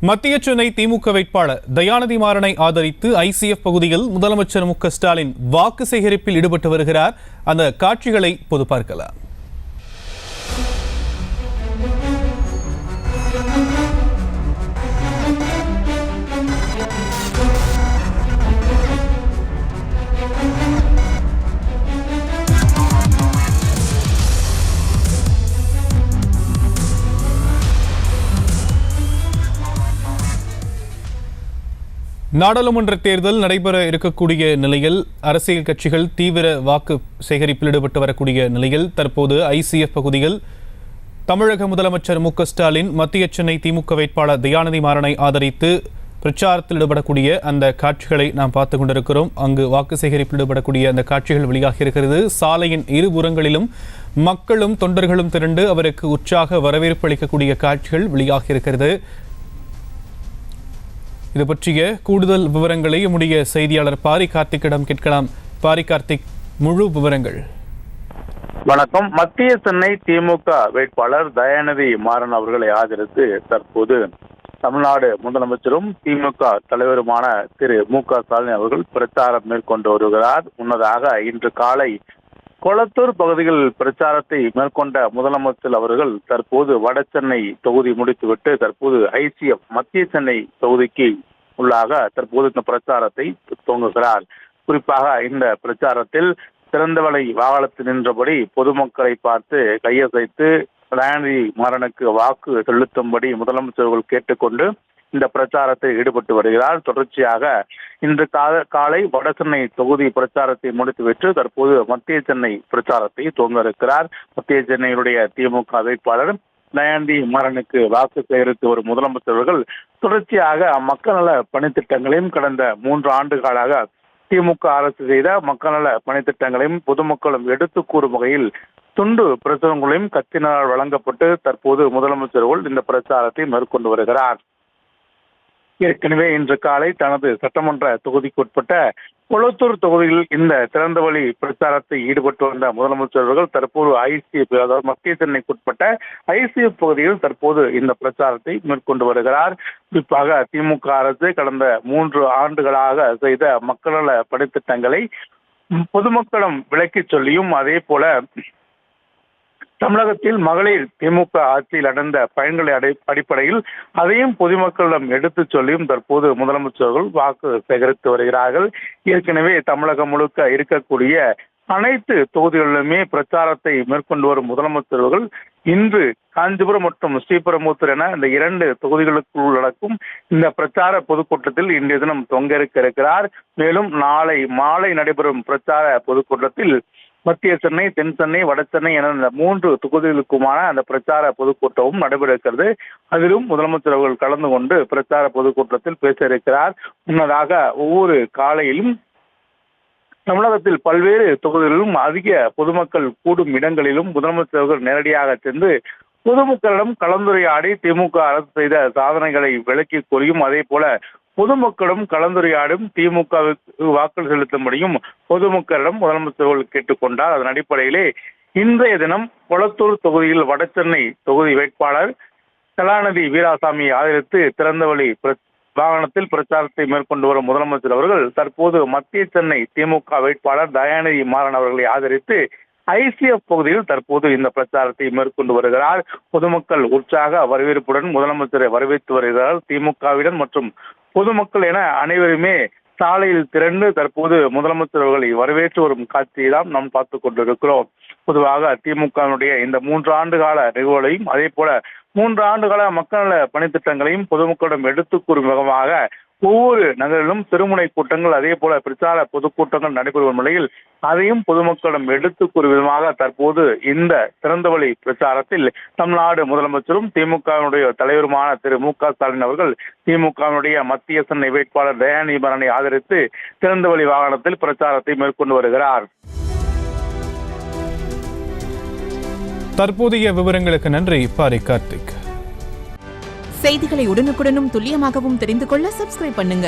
மத்திய சென்னை திமுக வேட்பாளர் தயாநிதி மாறனை ஆதரித்து ஐசிஎஃப் பகுதியில் முதலமைச்சர் மு.க.ஸ்டாலின் வாக்கு சேகரிப்பில் ஈடுபட்டு வருகிறார். அந்த காட்சிகளை பொது பார்க்கலாம். நாடாளுமன்ற தேர்தல் நடைபெற இருக்கக்கூடிய நிலையில் அரசியல் கட்சிகள் தீவிர வாக்கு சேகரிப்பில் ஈடுபட்டு வரக்கூடிய நிலையில் தற்போது ஐசிஎஃப் பகுதியில் தமிழக முதலமைச்சர் மு.க.ஸ்டாலின் மத்திய சென்னை திமுக வேட்பாளர் தயாநிதி மாறனை ஆதரித்து பிரச்சாரத்தில் ஈடுபடக்கூடிய அந்த காட்சிகளை நாம் பார்த்துக் கொண்டிருக்கிறோம். அங்கு வாக்கு சேகரிப்பில் ஈடுபடக்கூடிய அந்த காட்சிகள் வெளியாகி இருக்கிறது. சாலையின் இருபுறங்களிலும் மக்களும் தொண்டர்களும் திரண்டு அவருக்கு உற்சாக வரவேற்பு அளிக்கக்கூடிய காட்சிகள் வெளியாகி இருக்கிறது. இது பற்றிய கூடுதல் விவரங்களை நம்முடைய செய்தியாளர் பாரி கார்த்திக்கிடம் கேட்கலாம். பாரி கார்த்திக், முழு விவரங்கள். வணக்கம். மத்திய சென்னை திமுக வேட்பாளர் தயாநிதி மாறன் அவர்களை ஆதரித்து தற்போது தமிழ்நாடு முதலமைச்சரும் திமுக தலைவருமான திரு மு.க.ஸ்டாலின் அவர்கள் பிரச்சாரம் மேற்கொண்டு வருகிறார். முன்னதாக இன்று காலை கொளத்தூர் பகுதியில் பிரச்சாரத்தை மேற்கொண்ட முதலமைச்சர் அவர்கள் தற்போது வட சென்னை தொகுதி முடித்துவிட்டு தற்போது ஐசிஎஃப் மத்திய சென்னை தொகுதிக்கு உள்ளாக தற்போது இந்த பிரச்சாரத்தை துவங்குகிறார். குறிப்பாக இந்த பிரச்சாரத்தில் திறந்தவெளி வாகனத்தில் நின்றபடி பொதுமக்களை பார்த்து கையசைத்து தயாநிதி மாறனுக்கு வாக்கு செலுத்தும்படி முதலமைச்சர்கள் கேட்டுக்கொண்டு இந்த பிரச்சாரத்தில் ஈடுபட்டு வருகிறார். தொடர்ச்சியாக இன்று காலை வட சென்னை தொகுதி பிரச்சாரத்தை முடித்துவிட்டு தற்போது மத்திய சென்னை பிரச்சாரத்தை துவங்க இருக்கிறார். மத்திய சென்னையினுடைய திமுக வேட்பாளர் தயாநிதி மாறனுக்கு வாக்கு சேகரித்து வரும் முதலமைச்சர்கள் தொடர்ச்சியாக மக்கள் நல பணித்திட்டங்களையும் கடந்த 3 ஆண்டுகளாக திமுக அரசு செய்த மக்கள் நல பணித்திட்டங்களையும் பொதுமக்களும் எடுத்து கூறும் வகையில் துண்டு பிரசுரங்களையும் கட்சியினரால் வழங்கப்பட்டு தற்போது முதலமைச்சர்கள் இந்த பிரச்சாரத்தை மேற்கொண்டு வருகிறார். ஏற்கனவே இன்று காலை தனது சட்டமன்ற தொகுதிக்குட்பட்ட கொளத்தூர் தொகுதியில் இந்த திறந்தவெளி பிரச்சாரத்தை ஈடுபட்டு வந்த முதலமைச்சர்கள் தற்போது ஐசிஎஃப், அதாவது மத்திய சென்னைக்குட்பட்ட ஐசிஎஃப் பகுதியில் தற்போது இந்த பிரச்சாரத்தை மேற்கொண்டு வருகிறார். குறிப்பாக திமுக அரசு கடந்த 3 ஆண்டுகளாக செய்த மக்கள் நல பணித்திட்டங்களை பொதுமக்களும் விளக்கி சொல்லியும் அதே போல தமிழகத்தில் மகளிர் திமுக ஆட்சியில் அடைந்த பயன்களை அடிப்படையில் அதையும் பொதுமக்களிடம் எடுத்துச் சொல்லியும் தற்போது முதலமைச்சர்கள் வாக்கு சேகரித்து வருகிறார்கள். ஏற்கனவே தமிழகம் முழுக்க இருக்கக்கூடிய அனைத்து தொகுதிகளிலுமே பிரச்சாரத்தை மேற்கொண்டு வரும் முதலமைச்சர்கள் இன்று காஞ்சிபுரம் மற்றும் ஸ்ரீபெரும்புதூர் என இந்த 2 தொகுதிகளுக்குள் நடக்கும் இந்த பிரச்சார பொதுக்கூட்டத்தில் இன்றைய தினம் தொங்க இருக்கிறார். மேலும் நாளை மாலை நடைபெறும் பிரச்சார பொதுக்கூட்டத்தில் மத்திய சென்னை, தென் சென்னை, வட சென்னை என இந்த 3 தொகுதிகளுக்குமான அந்த பிரச்சார பொதுக்கூட்டமும் நடைபெற இருக்கிறது. அதிலும் முதலமைச்சர் அவர்கள் கலந்து கொண்டு பிரச்சார பொதுக்கூட்டத்தில் பேச இருக்கிறார். முன்னதாக ஒவ்வொரு காலையிலும் தமிழகத்தில் பல்வேறு தொகுதிகளிலும் அதிக பொதுமக்கள் கூடும் இடங்களிலும் முதலமைச்சர்கள் நேரடியாக சென்று பொதுமக்களிடம் கலந்துரையாடி திமுக அரசு செய்த சாதனைகளை விளக்கி கூறியும் அதே போல பொதுமக்களும் கலந்துரையாடும் திமுகவுக்கு வாக்கு செலுத்தும்படியும் பொதுமக்களிடம் முதலமைச்சர்கள் கேட்டுக்கொண்டார். அதன் அடிப்படையிலே இன்றைய தினம் கொளத்தூர் தொகுதியில் வட சென்னை தொகுதி வேட்பாளர் கலாநிதி வீராசாமி ஆதரித்து திறந்தவெளி வாகனத்தில் பிரச்சாரத்தை மேற்கொண்டு வரும் முதலமைச்சர் அவர்கள் தற்போது மத்திய சென்னை திமுக வேட்பாளர் தயாநிதி மாறன் அவர்களை ஆதரித்து ஐசிஎஃப் பகுதியில் தற்போது இந்த பிரச்சாரத்தை மேற்கொண்டு வருகிறார். பொதுமக்கள் உற்சாக வரவேற்புடன் முதலமைச்சரை வரவேற்று வருகிறார். திமுகவினர் மற்றும் பொதுமக்கள் என அனைவருமே சாலையில் திரண்டு தற்போது முதலமைச்சர் அவர்களை வரவேற்று வரும் காட்சியை தான் நாம் பார்த்துக் கொண்டிருக்கிறோம். பொதுவாக திமுகவினுடைய இந்த 3 ஆண்டுகால நிகழ்வுகளையும் அதே போல 3 ஆண்டுகால மக்கள் நல பணித்திட்டங்களையும் பொதுமக்களிடம் எடுத்துக் கூறும் விதமாக ஒவ்வொரு நகரிலும் திருமுனை கூட்டங்கள் அதே போல பிரச்சார பொதுக்கூட்டங்கள் நடைபெறும் நிலையில் அதையும் பொதுமக்களிடம் எடுத்துக் கூறும் விதமாக தற்போது இந்த திறந்தவெளி பிரச்சாரத்தில் தமிழ்நாடு முதலமைச்சரும் திமுகவினுடைய தலைவருமான திரு மு.க.ஸ்டாலின் அவர்கள் திமுகவினுடைய மத்திய சென்னை வேட்பாளர் தயாநிதி மாறனை ஆதரித்து திறந்தவெளி வாகனத்தில் பிரச்சாரத்தை மேற்கொண்டு வருகிறார். தற்போதைய விவரங்களுக்கு நன்றி பாரி கார்த்திக். செய்திகளை உடனுக்குடனும் துல்லியமாகவும் தெரிந்து கொள்ள சப்ஸ்கிரைப் பண்ணுங்க.